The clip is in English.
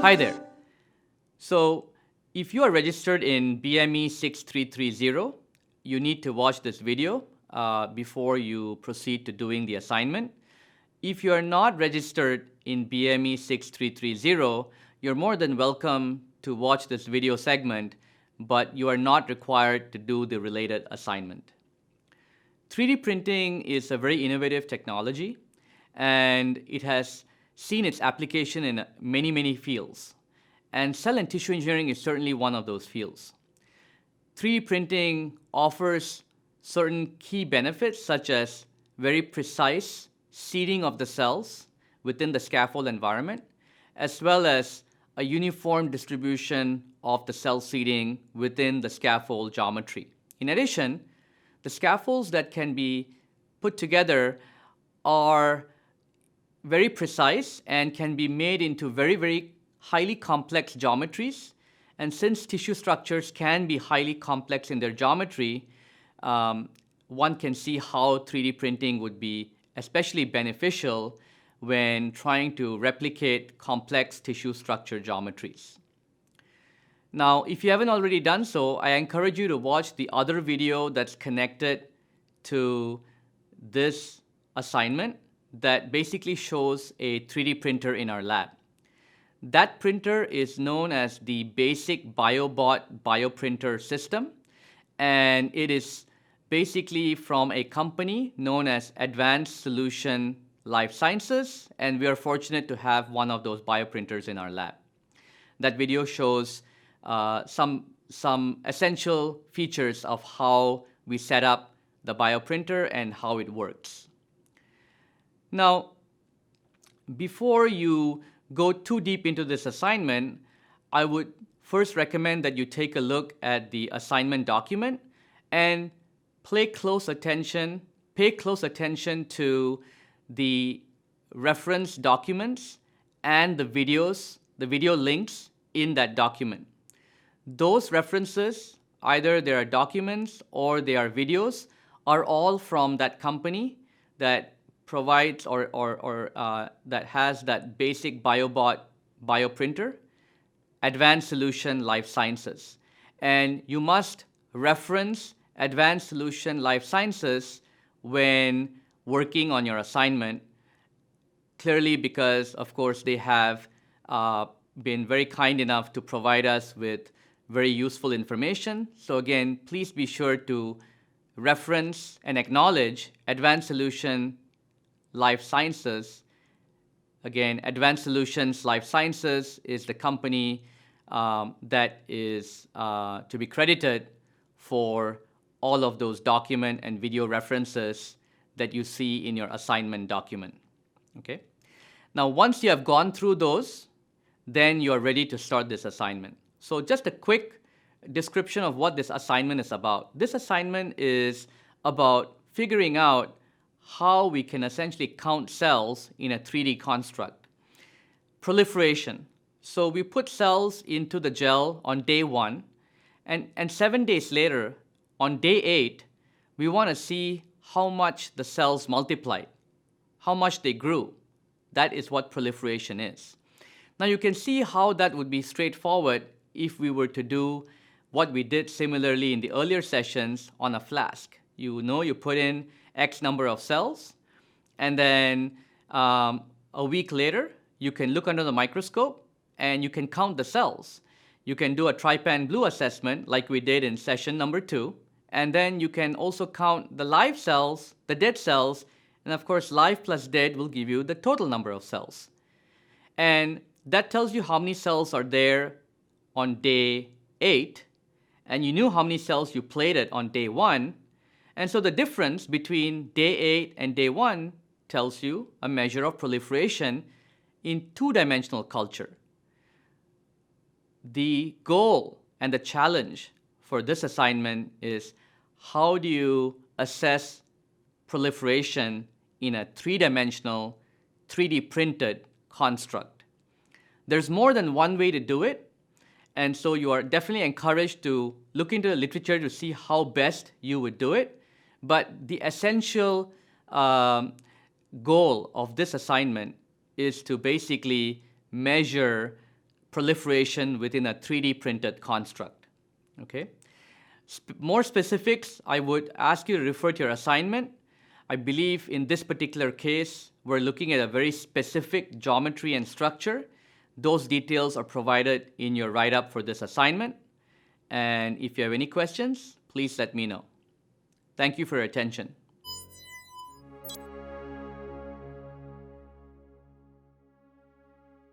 Hi there. So, if you are registered in BME 6330, you need to watch this video before you proceed to doing the assignment. If you are not registered in BME 6330, you're more than welcome to watch this video segment, but you are not required to do the related assignment. 3D printing is a very innovative technology, and it has seen its application in many fields. And cell and tissue engineering is certainly one of those fields. 3D printing offers certain key benefits, such as very precise seeding of the cells within the scaffold environment, as well as a uniform distribution of the cell seeding within the scaffold geometry. In addition, the scaffolds that can be put together are very precise and can be made into very highly complex geometries. And since tissue structures can be highly complex in their geometry, one can see how 3D printing would be especially beneficial when trying to replicate complex tissue structure geometries. Now, if you haven't already done so, I encourage you to watch the other video that's connected to this assignment that basically shows a 3D printer in our lab. That printer is known as the basic BioBot bioprinter system, and it is basically from a company known as Advanced Solution Life Sciences, and we are fortunate to have one of those bioprinters in our lab. That video shows some essential features of how we set up the bioprinter and how it works. Now, before you go too deep into this assignment, I would first recommend that you take a look at the assignment document and pay close attention to the reference documents and the video links in that document. Those references, either they are documents or they are videos, are all from that company that provides or that has that basic BioBot bioprinter, Advanced Solution Life Sciences. And you must reference Advanced Solution Life Sciences when working on your assignment, clearly because, of course, they have been very kind enough to provide us with very useful information. So again, please be sure to reference and acknowledge Advanced Solution Life Sciences. Again, Advanced Solutions Life Sciences is the company that is to be credited for all of those document and video references that you see in your assignment document. Okay? Now, once you have gone through those, then you are ready to start this assignment. So just a quick description of what this assignment is about. This assignment is about figuring out how we can essentially count cells in a 3D construct. Proliferation. So we put cells into the gel on day 1, and 7 days later, on day 8, we want to see how much the cells multiplied, how much they grew. That is what proliferation is. Now you can see how that would be straightforward if we were to do what we did similarly in the earlier sessions on a flask. You know, you put in X number of cells, and then a week later, you can look under the microscope and you can count the cells. You can do a trypan blue assessment like we did in session number 2, and then you can also count the live cells, the dead cells, and of course live plus dead will give you the total number of cells. And that tells you how many cells are there on day 8, and you knew how many cells you plated on day 1. And so the difference between day 8 and day 1 tells you a measure of proliferation in two-dimensional culture. The goal and the challenge for this assignment is how do you assess proliferation in a three-dimensional, 3D printed construct. There's more than one way to do it, and so you are definitely encouraged to look into the literature to see how best you would do it. But the essential goal of this assignment is to basically measure proliferation within a 3D printed construct. Okay? More specifics, I would ask you to refer to your assignment. I believe in this particular case, we're looking at a very specific geometry and structure. Those details are provided in your write-up for this assignment. And if you have any questions, please let me know. Thank you for your attention.